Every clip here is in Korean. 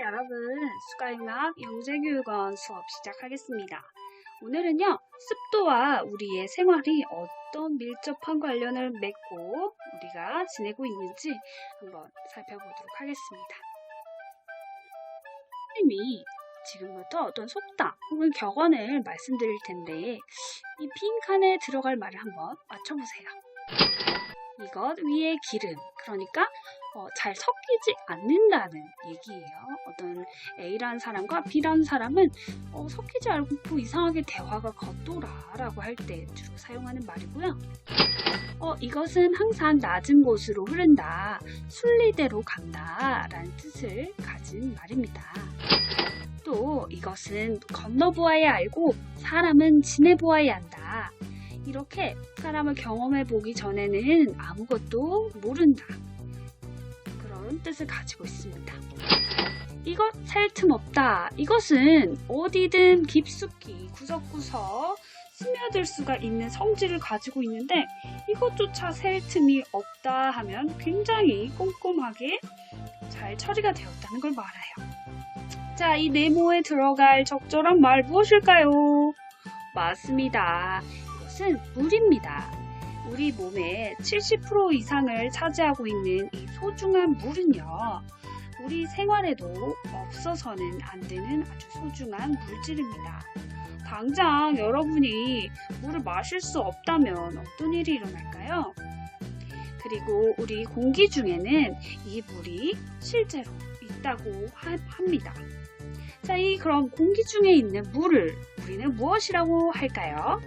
여러분, 수가융합 영재교육원 수업 시작하겠습니다. 오늘은요, 습도와 우리의 생활이 어떤 밀접한 관련을 맺고 우리가 지내고 있는지 한번 살펴보도록 하겠습니다. 선생님이 지금부터 어떤 속담 혹은 격언을 말씀드릴 텐데 이 빈 칸에 들어갈 말을 한번 맞춰보세요. 이것 위에 기름, 그러니까 잘 섞이지 않는다는 얘기예요. 어떤 A라는 사람과 B라는 사람은 섞이지 않고 이상하게 대화가 겉돌아 라고 할 때 주로 사용하는 말이고요. 이것은 항상 낮은 곳으로 흐른다, 순리대로 간다 라는 뜻을 가진 말입니다. 또 이것은 건너보아야 알고 사람은 지내보아야 한다. 이렇게 사람을 경험해 보기 전에는 아무것도 모른다. 그런 뜻을 가지고 있습니다. 이것 셀 틈 없다. 이것은 어디든 깊숙이 구석구석 스며들 수가 있는 성질을 가지고 있는데 이것조차 셀 틈이 없다 하면 굉장히 꼼꼼하게 잘 처리가 되었다는 걸 말해요. 자, 이 네모에 들어갈 적절한 말 무엇일까요? 맞습니다. 이것은 물입니다. 우리 몸의 70% 이상을 차지하고 있는 이 소중한 물은요, 우리 생활에도 없어서는 안 되는 아주 소중한 물질입니다. 당장 여러분이 물을 마실 수 없다면 어떤 일이 일어날까요? 그리고 우리 공기 중에는 이 물이 실제로 있다고 합니다. 자, 그럼 공기 중에 있는 물을 우리는 무엇이라고 할까요?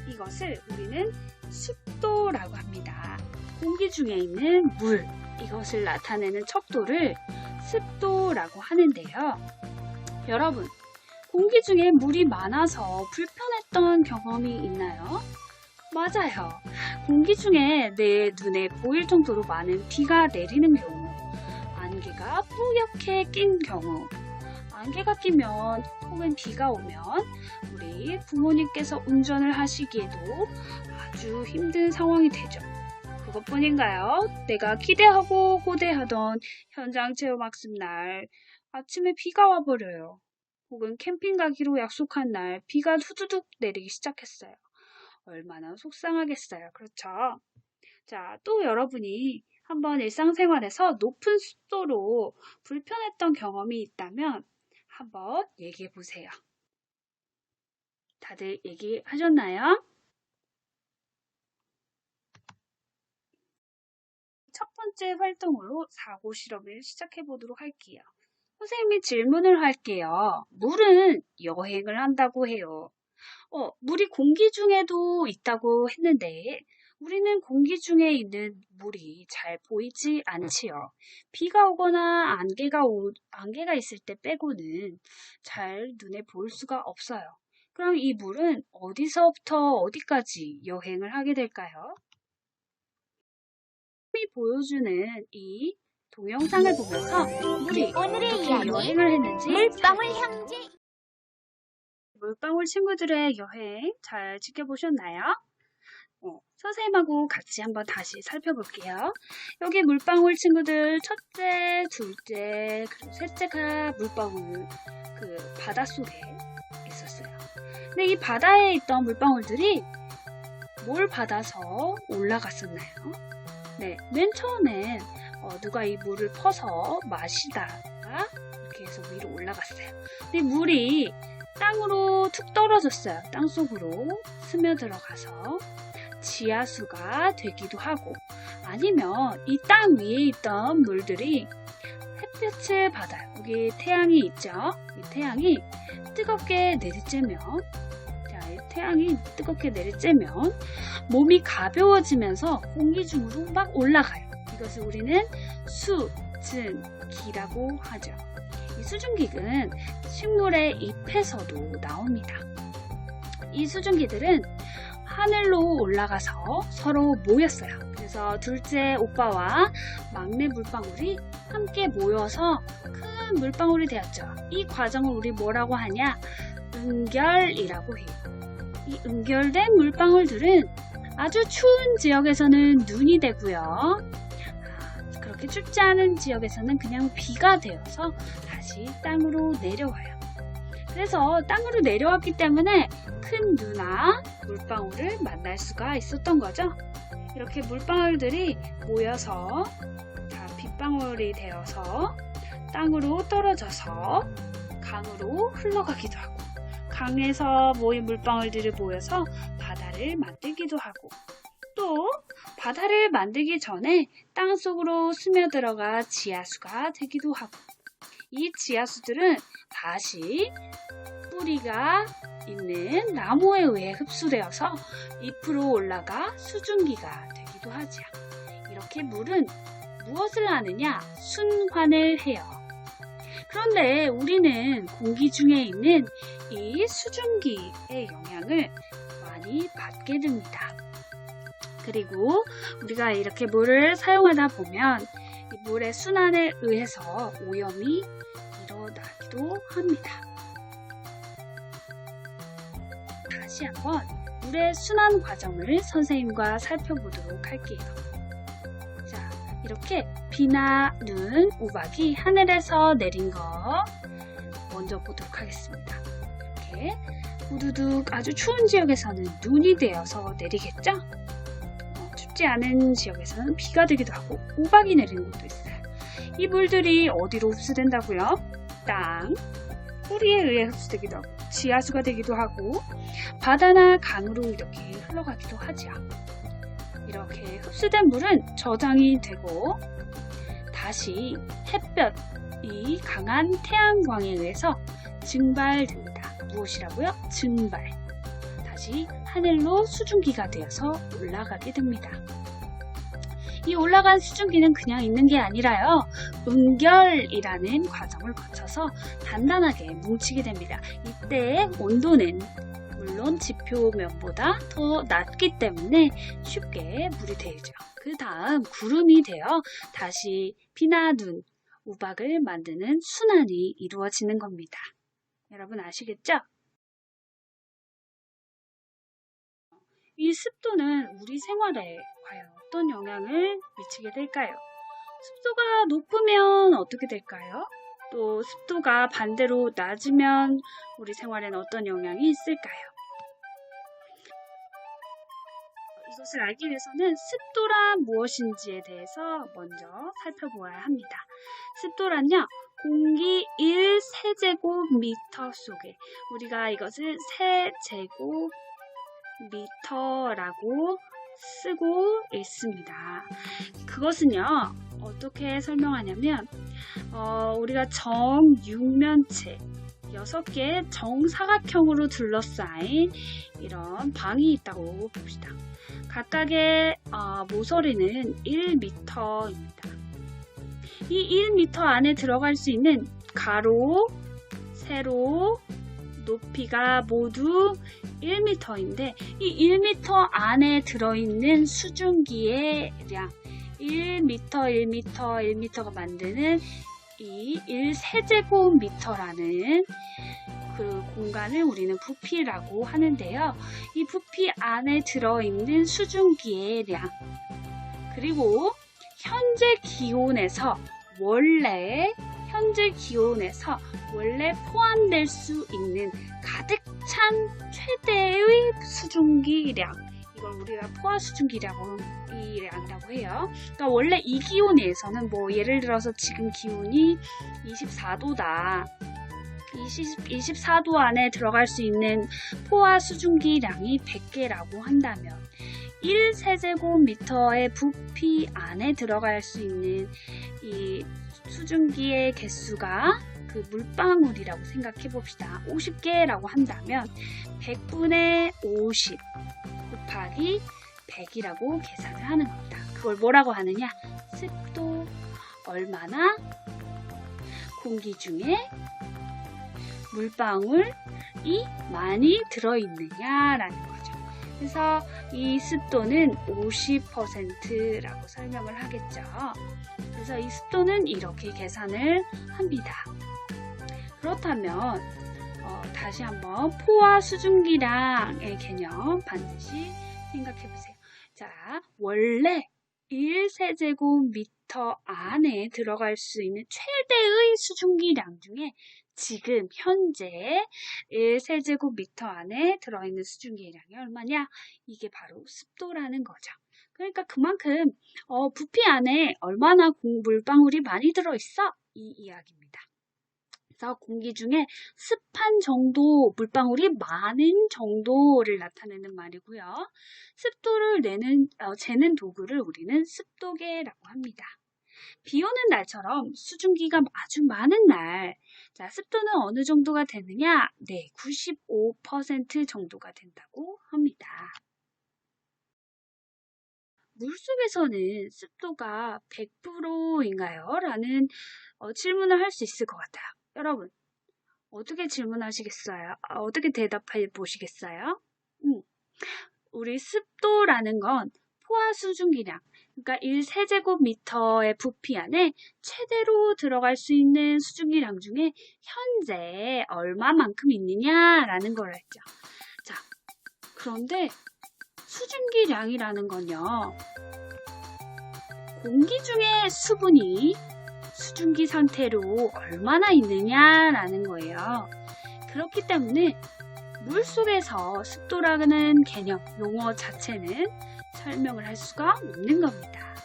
이것을 우리는 습도라고 합니다. 공기 중에 있는 물, 이것을 나타내는 척도를 습도라고 하는데요. 여러분, 공기 중에 물이 많아서 불편했던 경험이 있나요? 맞아요. 공기 중에 내 눈에 보일 정도로 많은 비가 내리는 경우, 안개가 뿌옇게 낀 경우, 안개가 끼면 혹은 비가 오면 우리 부모님께서 운전을 하시기에도 아주 힘든 상황이 되죠. 그것뿐인가요? 내가 기대하고 고대하던 현장 체험학습 날 아침에 비가 와버려요. 혹은 캠핑 가기로 약속한 날 비가 후두둑 내리기 시작했어요. 얼마나 속상하겠어요. 그렇죠? 자, 또 여러분이 한번 일상생활에서 높은 습도로 불편했던 경험이 있다면 한번 얘기해 보세요. 다들 얘기하셨나요? 첫 번째 활동으로 사고 실험을 시작해 보도록 할게요. 선생님이 질문을 할게요. 물은 여행을 한다고 해요. 물이 공기 중에도 있다고 했는데 우리는 공기 중에 있는 물이 잘 보이지 않지요. 비가 오거나 안개가 있을 때 빼고는 잘 눈에 보일 수가 없어요. 그럼 이 물은 어디서부터 어디까지 여행을 하게 될까요? 보여주는 이 동영상을 보면서 물이 어떻게 여행을 했는지 물방울 형제 물방울 친구들의 여행 잘 지켜보셨나요? 선생님하고 같이 한번 다시 살펴볼게요. 여기 물방울 친구들 첫째, 둘째, 그리고 셋째가 물방울 바닷속에 있었어요. 근데 이 바다에 있던 물방울들이 뭘 받아서 올라갔었나요? 네, 맨 처음엔 누가 이 물을 퍼서 마시다가 이렇게 해서 위로 올라갔어요. 근데 물이 땅으로 툭 떨어졌어요. 땅속으로 스며들어가서 지하수가 되기도 하고, 아니면 이 땅 위에 있던 물들이 햇볕을 받아요. 여기 태양이 있죠? 이 태양이 뜨겁게 내리쬐면, 몸이 가벼워지면서 공기 중으로 막 올라가요. 이것을 우리는 수증기라고 하죠. 이 수증기는 식물의 잎에서도 나옵니다. 이 수증기들은 하늘로 올라가서 서로 모였어요. 그래서 둘째 오빠와 막내 물방울이 함께 모여서 큰 물방울이 되었죠. 이 과정을 우리 뭐라고 하냐? 응결이라고 해요. 이 응결된 물방울들은 아주 추운 지역에서는 눈이 되고요. 이렇게 춥지 않은 지역에서는 그냥 비가 되어서 다시 땅으로 내려와요. 그래서 땅으로 내려왔기 때문에 큰 누나 물방울을 만날 수가 있었던 거죠. 이렇게 물방울들이 모여서 빗방울이 되어서 땅으로 떨어져서 강으로 흘러가기도 하고, 강에서 모인 물방울들이 모여서 바다를 만들기도 하고, 또 바다를 만들기 전에 땅속으로 스며들어가 지하수가 되기도 하고, 이 지하수들은 다시 뿌리가 있는 나무에 의해 흡수되어서 잎으로 올라가 수증기가 되기도 하지요. 이렇게 물은 무엇을 하느냐? 순환을 해요. 그런데 우리는 공기 중에 있는 이 수증기의 영향을 많이 받게 됩니다. 그리고 우리가 이렇게 물을 사용하다 보면 이 물의 순환에 의해서 오염이 일어나기도 합니다. 다시 한번 물의 순환 과정을 선생님과 살펴보도록 할게요. 자, 이렇게 비나 눈, 우박이 하늘에서 내린 거 먼저 보도록 하겠습니다. 이렇게 우두둑 아주 추운 지역에서는 눈이 되어서 내리겠죠? 춥지 않은 지역에서는 비가 되기도 하고 우박이 내리는 곳도 있어요. 이 물들이 어디로 흡수된다고요? 땅, 뿌리에 의해 흡수되기도 하고 지하수가 되기도 하고 바다나 강으로 이렇게 흘러가기도 하죠. 이렇게 흡수된 물은 저장이 되고 다시 햇볕이 강한 태양광에 의해서 증발됩니다. 무엇이라고요? 증발. 다시 하늘로 수증기가 되어서 올라가게 됩니다. 이 올라간 수증기는 그냥 있는 게 아니라요. 응결이라는 과정을 거쳐서 단단하게 뭉치게 됩니다. 이때 온도는 물론 지표면보다 더 낮기 때문에 쉽게 물이 데이죠. 그 다음 구름이 되어 다시 비나 눈, 우박을 만드는 순환이 이루어지는 겁니다. 여러분 아시겠죠? 이 습도는 우리 생활에 과연 어떤 영향을 미치게 될까요? 습도가 높으면 어떻게 될까요? 또 습도가 반대로 낮으면 우리 생활에는 어떤 영향이 있을까요? 이것을 알기 위해서는 습도란 무엇인지에 대해서 먼저 살펴보아야 합니다. 습도란요, 공기 1세제곱미터 속에 우리가 이것을 세제곱미터라고 쓰고 있습니다. 그것은요, 어떻게 설명하냐면 우리가 정육면체 6개의 정사각형으로 둘러싸인 이런 방이 있다고 봅시다. 각각의 모서리는 1m입니다. 이 1m 안에 들어갈 수 있는 가로, 세로, 높이가 모두 1m인데 이 1m 안에 들어있는 수증기의 량 1m가 만드는 이 1세제곱미터라는 그 공간을 우리는 부피라고 하는데요. 이 부피 안에 들어있는 수증기의 량 그리고 현재 기온에서 원래 포함될 수 있는 가득 찬 최대의 수증기량 이걸 우리가 포화 수증기량이라고 해요. 그러니까 원래 이 기온에서는 예를 들어서 지금 기온이 24도다. 24도 안에 들어갈 수 있는 포화 수증기량이 100개라고 한다면 1세제곱미터의 부피 안에 들어갈 수 있는 이 수증기의 개수가 그 물방울이라고 생각해 봅시다. 50개라고 한다면 100분의 50 곱하기 100이라고 계산을 하는 겁니다. 그걸 뭐라고 하느냐? 습도 얼마나 공기 중에 물방울이 많이 들어있느냐라는 거죠. 그래서 이 습도는 50%라고 설명을 하겠죠. 그래서 이 습도는 이렇게 계산을 합니다. 그렇다면 다시 한번 포화 수증기량의 개념 반드시 생각해 보세요. 자, 원래 1세제곱미터 미터 안에 들어갈 수 있는 최대의 수증기량 중에 지금 현재 1세제곱미터 안에 들어있는 수증기량이 얼마냐? 이게 바로 습도라는 거죠. 그러니까 그만큼 부피 안에 얼마나 물방울이 많이 들어있어? 이 이야기입니다. 그래서 공기 중에 습한 정도, 물방울이 많은 정도를 나타내는 말이고요. 습도를 재는 도구를 우리는 습도계라고 합니다. 비 오는 날처럼 수증기가 아주 많은 날, 자, 습도는 어느 정도가 되느냐? 네, 95% 정도가 된다고 합니다. 물속에서는 습도가 100%인가요? 라는 질문을 할 수 있을 것 같아요. 여러분, 어떻게 질문하시겠어요? 어떻게 대답해 보시겠어요? 우리 습도라는 건 포화 수증기량, 그러니까 1세제곱미터의 부피 안에 최대로 들어갈 수 있는 수증기량 중에 현재 얼마만큼 있느냐라는 걸 알죠. 자, 그런데 수증기량이라는 건요, 공기 중에 수분이 수증기 상태로 얼마나 있느냐라는 거예요. 그렇기 때문에 물속에서 습도라는 개념, 용어 자체는 설명을 할 수가 없는 겁니다.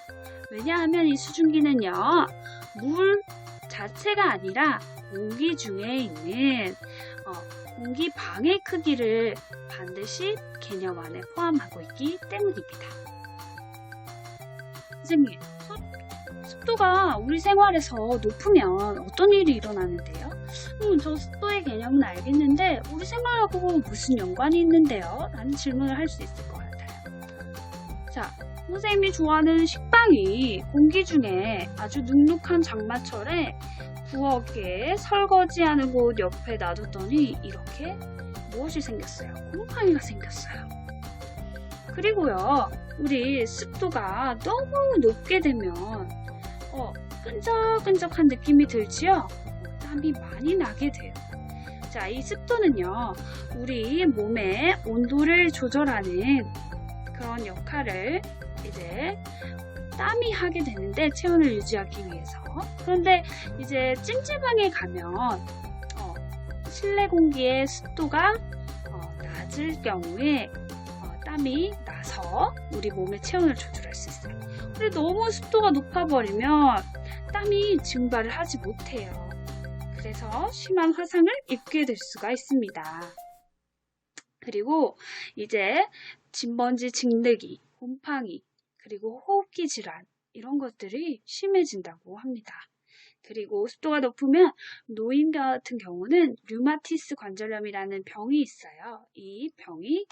왜냐하면 이 수증기는요, 물 자체가 아니라 공기 중에 있는 공기 방의 크기를 반드시 개념 안에 포함하고 있기 때문입니다. 선생님, 습도가 우리 생활에서 높으면 어떤 일이 일어나는데요? 저 습도의 개념은 알겠는데 우리 생활하고 무슨 연관이 있는데요? 라는 질문을 할 수 있을 것 같아요. 자, 선생님이 좋아하는 식빵이 공기 중에 아주 눅눅한 장마철에 부엌에 설거지하는 곳 옆에 놔뒀더니 이렇게 무엇이 생겼어요? 곰팡이가 생겼어요. 그리고요, 우리 습도가 너무 높게 되면 끈적끈적한 느낌이 들지요? 땀이 많이 나게 돼요. 자, 이 습도는요, 우리 몸의 온도를 조절하는 그런 역할을 이제 땀이 하게 되는데, 체온을 유지하기 위해서. 그런데 이제 찜질방에 가면 실내 공기의 습도가 낮을 경우에 땀이 나서 우리 몸의 체온을 조절할 수 있어요. 근데 너무 습도가 높아버리면 땀이 증발을 하지 못해요. 그래서 심한 화상을 입게 될 수가 있습니다. 그리고 이제 진먼지 진드기, 곰팡이, 그리고 호흡기 질환 이런 것들이 심해진다고 합니다. 그리고 습도가 높으면 노인 같은 경우는 류마티스 관절염이라는 병이 있어요. 이 병이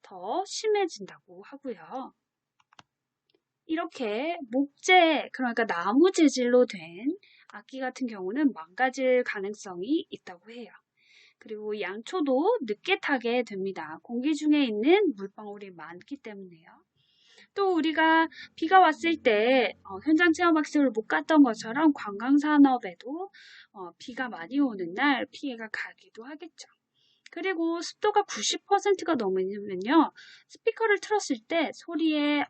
더 심해진다고 하고요. 이렇게 목재, 그러니까 나무 재질로 된 악기 같은 경우는 망가질 가능성이 있다고 해요. 그리고 양초도 늦게 타게 됩니다. 공기 중에 있는 물방울이 많기 때문에요. 또 우리가 비가 왔을 때 현장 체험학습을 못 갔던 것처럼 관광산업에도 비가 많이 오는 날 피해가 가기도 하겠죠. 그리고 습도가 90%가 넘으면요, 스피커를 틀었을 때 소리의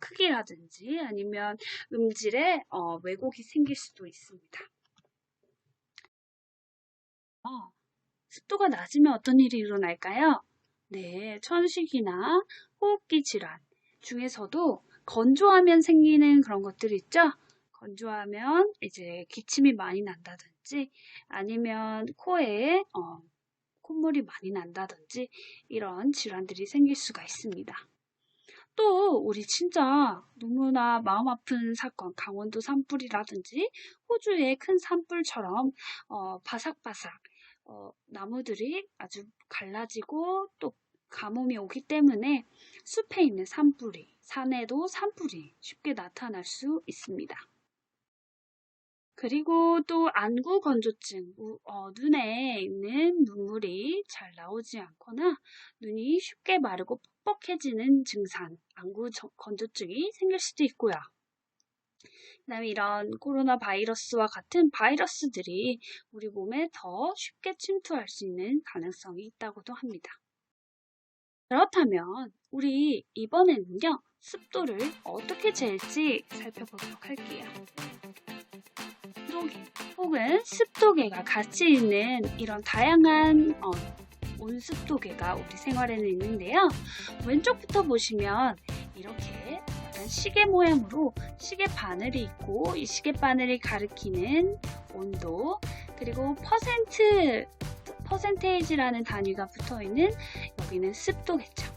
크기라든지 아니면 음질에 왜곡이 생길 수도 있습니다. 습도가 낮으면 어떤 일이 일어날까요? 네, 천식이나 호흡기 질환 중에서도 건조하면 생기는 그런 것들이 있죠? 건조하면 이제 기침이 많이 난다든지 아니면 코에 콧물이 많이 난다든지 이런 질환들이 생길 수가 있습니다. 또 우리 진짜 너무나 마음 아픈 사건, 강원도 산불이라든지 호주의 큰 산불처럼 바삭바삭 나무들이 아주 갈라지고 또 가뭄이 오기 때문에 숲에 있는 산불이, 산에도 산불이 쉽게 나타날 수 있습니다. 그리고 또 안구 건조증, 눈에 있는 눈물이 잘 나오지 않거나 눈이 쉽게 마르고 뻑뻑해지는 증상, 안구 건조증이 생길 수도 있고요. 그다음에 이런 코로나 바이러스와 같은 바이러스들이 우리 몸에 더 쉽게 침투할 수 있는 가능성이 있다고도 합니다. 그렇다면 우리 이번에는요, 습도를 어떻게 잴지 살펴보도록 할게요. 온도계 혹은 습도계가 같이 있는 이런 다양한 온습도계가 우리 생활에는 있는데요. 왼쪽부터 보시면 이렇게 약간 시계 모양으로 시계 바늘이 있고, 이 시계 바늘이 가리키는 온도, 그리고 퍼센테이지라는 단위가 붙어있는 여기는 습도계죠.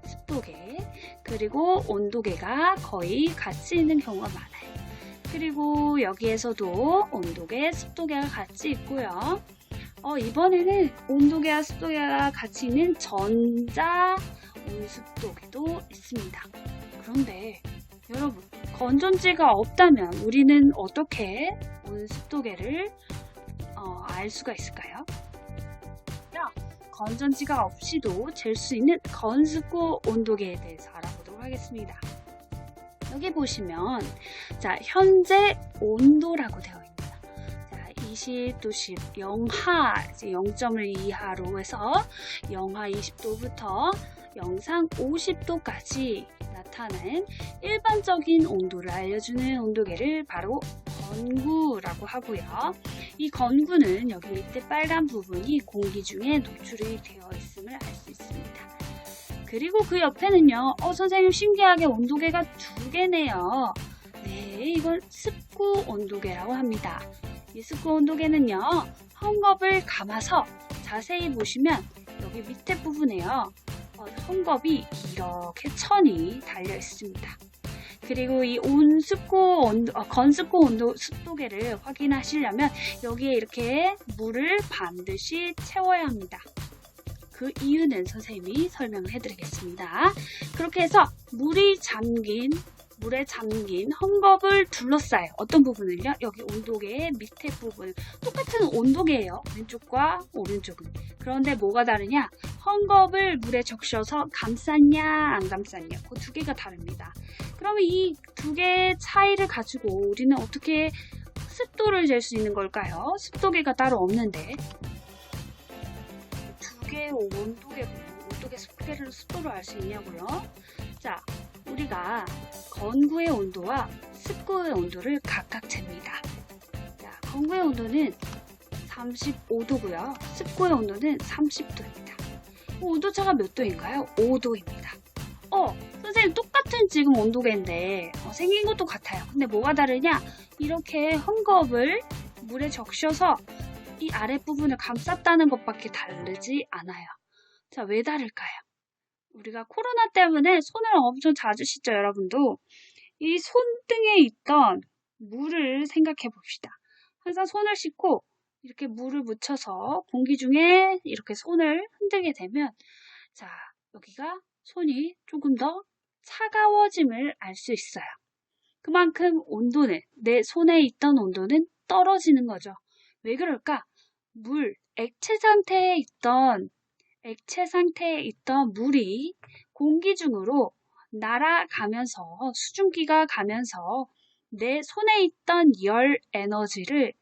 습도계, 그리고 온도계가 거의 같이 있는 경우가 많아요. 그리고 여기에서도 온도계, 습도계가 같이 있고요. 이번에는 온도계와 습도계가 같이 있는 전자 온습도계도 있습니다. 그런데 여러분, 건전지가 없다면 우리는 어떻게 온습도계를 알 수가 있을까요? 건전지가 없이도 잴 수 있는 건습고 온도계에 대해서 알아보도록 하겠습니다. 여기 보시면 자, 현재 온도라고 되어 있습니다. 자, 20도씨 영하, 0점을 이하로 해서 영하 20도부터 영상 50도까지 나타나는 일반적인 온도를 알려주는 온도계를 바로 건구라고 하고요. 이 건구는 여기 밑에 빨간 부분이 공기 중에 노출이 되어 있음을 알 수 있습니다. 그리고 그 옆에는요, 선생님 신기하게 온도계가 두 개네요. 네, 이건 습구 온도계라고 합니다. 이 습구 온도계는요, 헝겊을 감아서 자세히 보시면 여기 밑에 부분에요, 헝겊이 이렇게 천이 달려 있습니다. 그리고 이 건습고 온도 습도계를 확인하시려면 여기에 이렇게 물을 반드시 채워야 합니다. 그 이유는 선생님이 설명을 해드리겠습니다. 그렇게 해서 물에 잠긴 헝겊을 둘러싸요. 어떤 부분을요? 여기 온도계의 밑에 부분. 똑같은 온도계예요. 왼쪽과 오른쪽은. 그런데 뭐가 다르냐? 헝겊을 물에 적셔서 감쌌냐 안 감쌌냐, 그 두 개가 다릅니다. 그러면 이 두 개의 차이를 가지고 우리는 어떻게 습도를 잴 수 있는 걸까요? 습도계가 따로 없는데 두 개의 온도계 습도를 알 수 있냐고요? 자, 우리가 건구의 온도와 습구의 온도를 각각 잽니다. 자, 건구의 온도는 35도고요. 습구의 온도는 30도입니다. 온도차가 몇 도인가요? 5도입니다. 선생님 똑같은 지금 온도계인데 생긴 것도 같아요. 근데 뭐가 다르냐? 이렇게 헝겊을 물에 적셔서 이 아랫부분을 감쌌다는 것밖에 다르지 않아요. 자, 왜 다를까요? 우리가 코로나 때문에 손을 엄청 자주 씻죠, 여러분도. 이 손등에 있던 물을 생각해 봅시다. 항상 손을 씻고 이렇게 물을 묻혀서 공기 중에 이렇게 손을 흔들게 되면, 자, 여기가 손이 조금 더 차가워짐을 알 수 있어요. 그만큼 온도는, 내 손에 있던 온도는 떨어지는 거죠. 왜 그럴까? 액체 상태에 있던 물이 공기 중으로 날아가면서, 수증기가 가면서 내 손에 있던 열 에너지를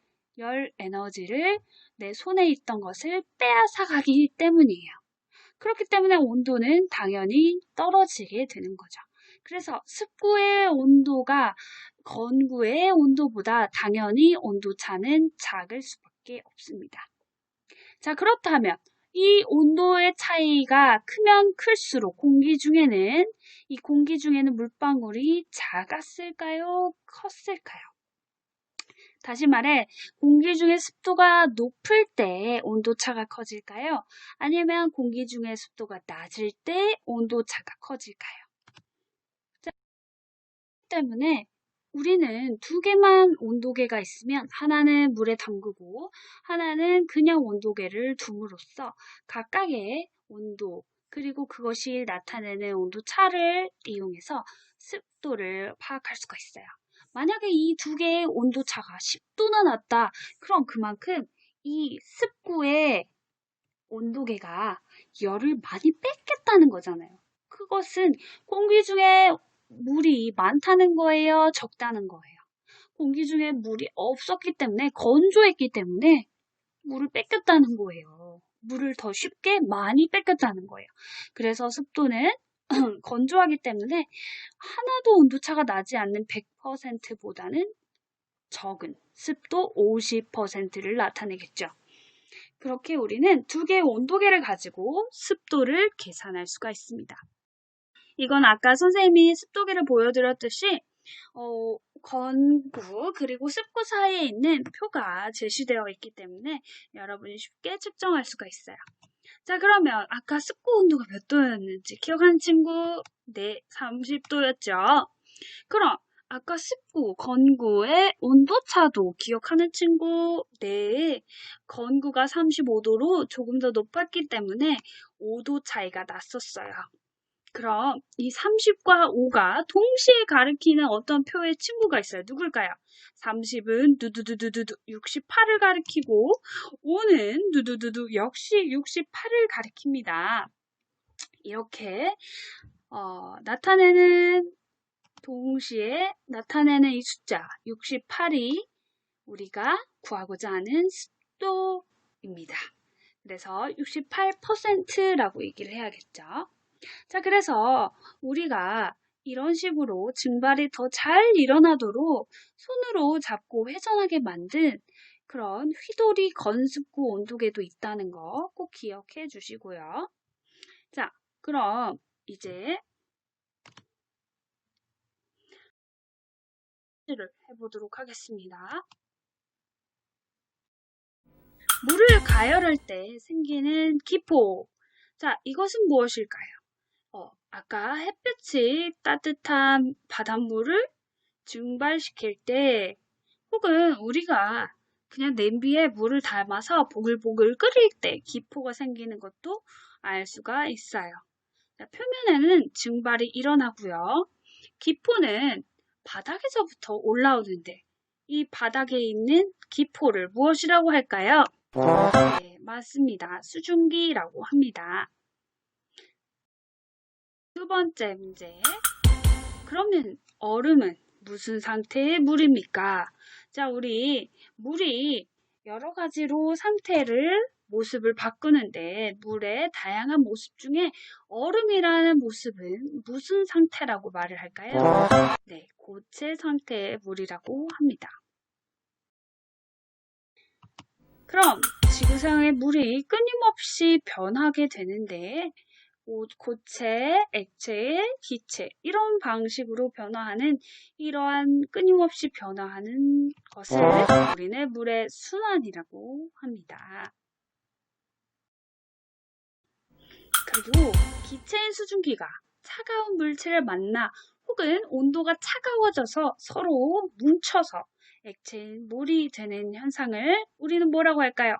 내 손에 있던 것을 빼앗아가기 때문이에요. 그렇기 때문에 온도는 당연히 떨어지게 되는 거죠. 그래서 습구의 온도가 건구의 온도보다 당연히 온도차는 작을 수밖에 없습니다. 자, 그렇다면 이 온도의 차이가 크면 클수록 공기 중에는 물방울이 작았을까요? 컸을까요? 다시 말해, 공기 중의 습도가 높을 때 온도차가 커질까요? 아니면 공기 중의 습도가 낮을 때 온도차가 커질까요? 자, 때문에 우리는 두 개만 온도계가 있으면 하나는 물에 담그고 하나는 그냥 온도계를 둠으로써 각각의 온도, 그리고 그것이 나타내는 온도차를 이용해서 습도를 파악할 수가 있어요. 만약에 이 두 개의 온도차가 10도나 났다. 그럼 그만큼 이 습구의 온도계가 열을 많이 뺐겠다는 거잖아요. 그것은 공기 중에 물이 많다는 거예요? 적다는 거예요? 공기 중에 물이 없었기 때문에, 건조했기 때문에 물을 뺏겼다는 거예요. 물을 더 쉽게 많이 뺏겼다는 거예요. 그래서 습도는 건조하기 때문에 하나도 온도차가 나지 않는 100%보다는 적은 습도 50%를 나타내겠죠. 그렇게 우리는 두 개의 온도계를 가지고 습도를 계산할 수가 있습니다. 이건 아까 선생님이 습도계를 보여드렸듯이 건구 그리고 습구 사이에 있는 표가 제시되어 있기 때문에 여러분이 쉽게 측정할 수가 있어요. 자, 그러면 아까 습구 온도가 몇 도였는지 기억하는 친구? 네, 30도였죠. 그럼 아까 습구, 건구의 온도차도 기억하는 친구? 네, 건구가 35도로 조금 더 높았기 때문에 5도 차이가 났었어요. 그럼 이 30과 5가 동시에 가리키는 어떤 표의 친구가 있어요. 누굴까요? 30은 두두두두두 68을 가리키고 5는 두두두두 역시 68을 가리킵니다. 이렇게 동시에 나타내는 이 숫자 68이 우리가 구하고자 하는 습도입니다. 그래서 68%라고 얘기를 해야겠죠. 자, 그래서 우리가 이런 식으로 증발이 더 잘 일어나도록 손으로 잡고 회전하게 만든 그런 휘돌이 건습구 온도계도 있다는 거 꼭 기억해 주시고요. 자, 그럼 이제 를 해보도록 하겠습니다. 물을 가열할 때 생기는 기포. 자, 이것은 무엇일까요? 아까 햇볕이 따뜻한 바닷물을 증발시킬 때 혹은 우리가 그냥 냄비에 물을 담아서 보글보글 끓일 때 기포가 생기는 것도 알 수가 있어요. 자, 표면에는 증발이 일어나고요. 기포는 바닥에서부터 올라오는데 이 바닥에 있는 기포를 무엇이라고 할까요? 네, 맞습니다. 수증기라고 합니다. 두 번째 문제. 그러면 얼음은 무슨 상태의 물입니까? 자, 우리 물이 여러 가지로 모습을 바꾸는데 물의 다양한 모습 중에 얼음이라는 모습은 무슨 상태라고 말을 할까요? 네, 고체 상태의 물이라고 합니다. 그럼 지구상의 물이 끊임없이 변하게 되는데 고체, 액체, 기체 이런 방식으로 변화하는 이러한 끊임없이 변화하는 것을 우리는 물의 순환이라고 합니다. 그리고 기체인 수증기가 차가운 물체를 만나 혹은 온도가 차가워져서 서로 뭉쳐서 액체인 물이 되는 현상을 우리는 뭐라고 할까요?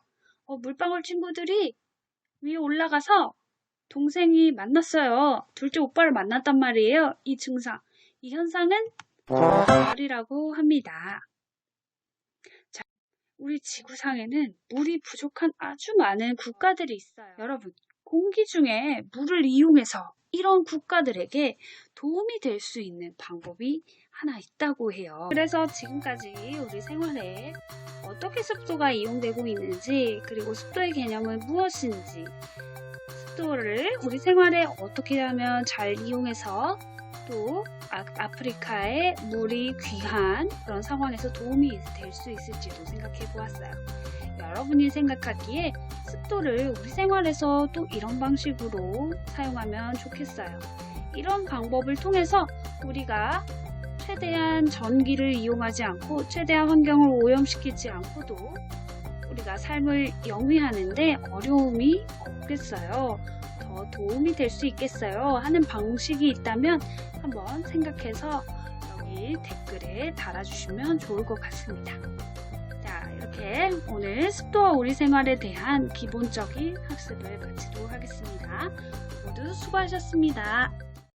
물방울 친구들이 위에 올라가서 동생이 만났어요. 둘째 오빠를 만났단 말이에요. 이 증상, 이 현상은 열이라고 합니다. 자, 우리 지구상에는 물이 부족한 아주 많은 국가들이 있어요. 여러분, 공기 중에 물을 이용해서 이런 국가들에게 도움이 될 수 있는 방법이 하나 있다고 해요. 그래서 지금까지 우리 생활에 어떻게 습도가 이용되고 있는지, 그리고 습도의 개념은 무엇인지, 습도를 우리 생활에 어떻게 하면 잘 이용해서 또 아프리카에 물이 귀한 그런 상황에서 도움이 될 수 있을지도 생각해 보았어요. 여러분이 생각하기에 습도를 우리 생활에서 또 이런 방식으로 사용하면 좋겠어요. 이런 방법을 통해서 우리가 최대한 전기를 이용하지 않고 최대한 환경을 오염시키지 않고도 우리가 삶을 영위하는데 어려움이 없겠어요. 더 도움이 될 수 있겠어요 하는 방식이 있다면 한번 생각해서 여기 댓글에 달아주시면 좋을 것 같습니다. 자, 이렇게 오늘 습도와 우리 생활에 대한 기본적인 학습을 마치도록 하겠습니다. 모두 수고하셨습니다.